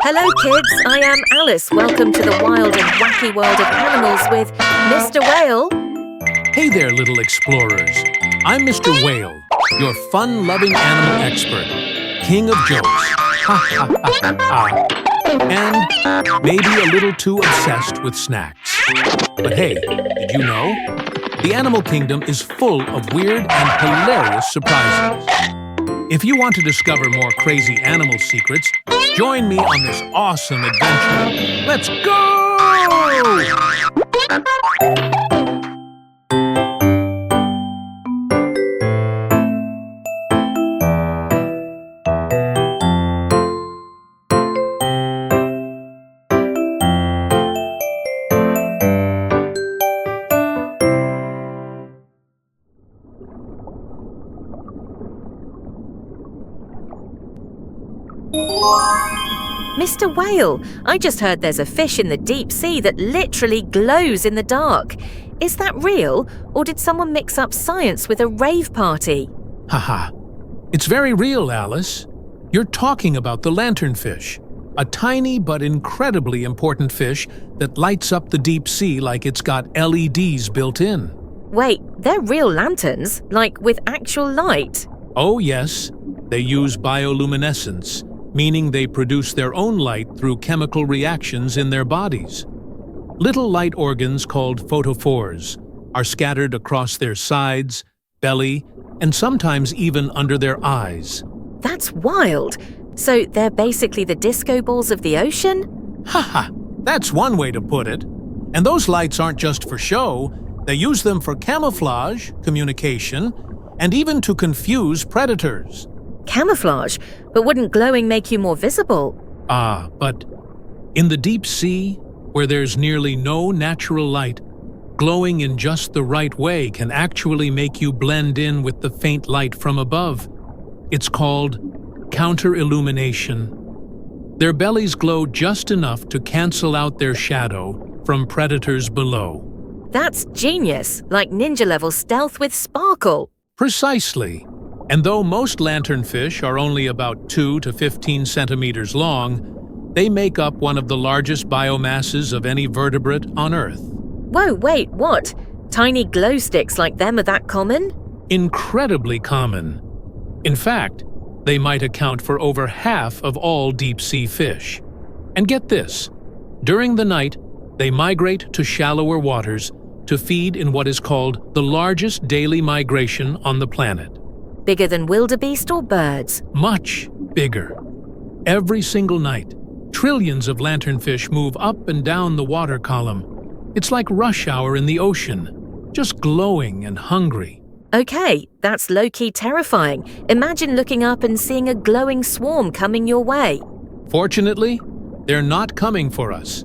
Hello kids, I am Alice. Welcome to the wild and wacky world of animals with Mr. Whale. Hey there, little explorers. I'm Mr. Whale, your fun-loving animal expert, king of jokes, and maybe a little too obsessed with snacks. But hey, did you know? The animal kingdom is full of weird and hilarious surprises. If you want to discover more crazy animal secrets, join me on this awesome adventure. Let's go! Mr. Whale, I just heard there's a fish in the deep sea that literally glows in the dark. Is that real, or did someone mix up science with a rave party? Haha. It's very real, Alice. You're talking about the lanternfish, a tiny but incredibly important fish that lights up the deep sea like it's got LEDs built in. Wait, they're real lanterns, like with actual light? Oh yes, they use bioluminescence, meaning they produce their own light through chemical reactions in their bodies. Little light organs called photophores are scattered across their sides, belly, and sometimes even under their eyes. That's wild! So they're basically the disco balls of the ocean? Haha, that's one way to put it. And those lights aren't just for show, they use them for camouflage, communication, and even to confuse predators. Camouflage? But wouldn't glowing make you more visible? But in the deep sea, where there's nearly no natural light, glowing in just the right way can actually make you blend in with the faint light from above. It's called counter-illumination. Their bellies glow just enough to cancel out their shadow from predators below. That's genius, like ninja-level stealth with sparkle. Precisely. And though most lanternfish are only about 2 to 15 centimeters long, they make up one of the largest biomasses of any vertebrate on Earth. Whoa, wait, what? Tiny glow sticks like them are that common? Incredibly common. In fact, they might account for over half of all deep-sea fish. And get this, during the night, they migrate to shallower waters to feed in what is called the largest daily migration on the planet. Bigger than wildebeest or birds? Much bigger. Every single night, trillions of lanternfish move up and down the water column. It's like rush hour in the ocean, just glowing and hungry. Okay, that's low-key terrifying. Imagine looking up and seeing a glowing swarm coming your way. Fortunately, they're not coming for us.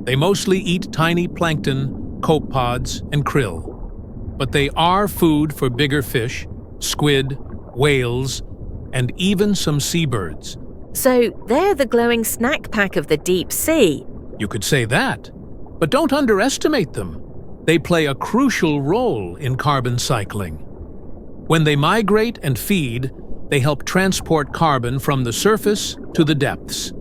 They mostly eat tiny plankton, copepods, and krill. But they are food for bigger fish, squid, whales, and even some seabirds. So they're the glowing snack pack of the deep sea. You could say that, but don't underestimate them. They play a crucial role in carbon cycling. When they migrate and feed, they help transport carbon from the surface to the depths.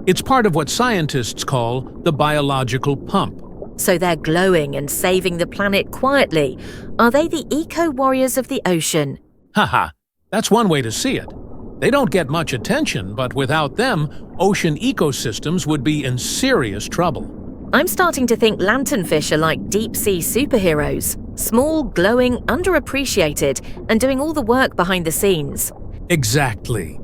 It's part of what scientists call the biological pump. So they're glowing and saving the planet quietly. Are they the eco-warriors of the ocean? Haha, that's one way to see it. They don't get much attention, but without them, ocean ecosystems would be in serious trouble. I'm starting to think lanternfish are like deep-sea superheroes. Small, glowing, underappreciated, and doing all the work behind the scenes. Exactly.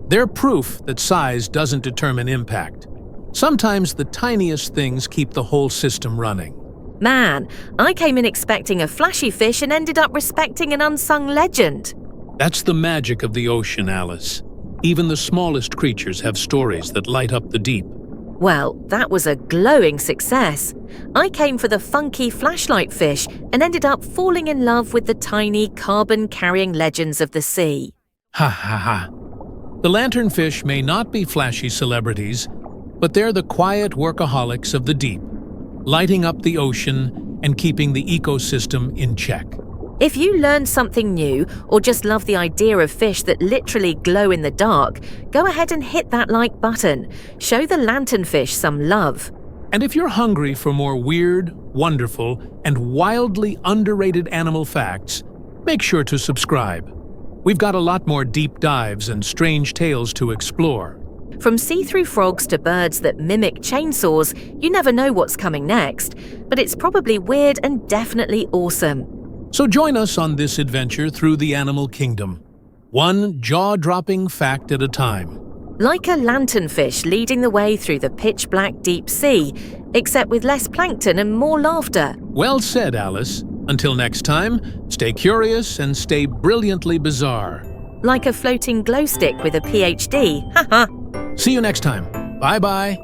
They're proof that size doesn't determine impact. Sometimes the tiniest things keep the whole system running. Man, I came in expecting a flashy fish and ended up respecting an unsung legend. That's the magic of the ocean, Alice. Even the smallest creatures have stories that light up the deep. Well, that was a glowing success. I came for the funky flashlight fish and ended up falling in love with the tiny carbon-carrying legends of the sea. Ha ha ha. The lanternfish may not be flashy celebrities, but they're the quiet workaholics of the deep, lighting up the ocean and keeping the ecosystem in check. If you learned something new or just love the idea of fish that literally glow in the dark, go ahead and hit that like button. Show the lanternfish some love. And if you're hungry for more weird, wonderful, and wildly underrated animal facts, make sure to subscribe. We've got a lot more deep dives and strange tales to explore. From see-through frogs to birds that mimic chainsaws, you never know what's coming next, but it's probably weird and definitely awesome. So join us on this adventure through the animal kingdom, one jaw-dropping fact at a time. Like a lanternfish leading the way through the pitch-black deep sea, except with less plankton and more laughter. Well said, Alice. Until next time, stay curious and stay brilliantly bizarre. Like a floating glow stick with a PhD, haha. See you next time. Bye-bye.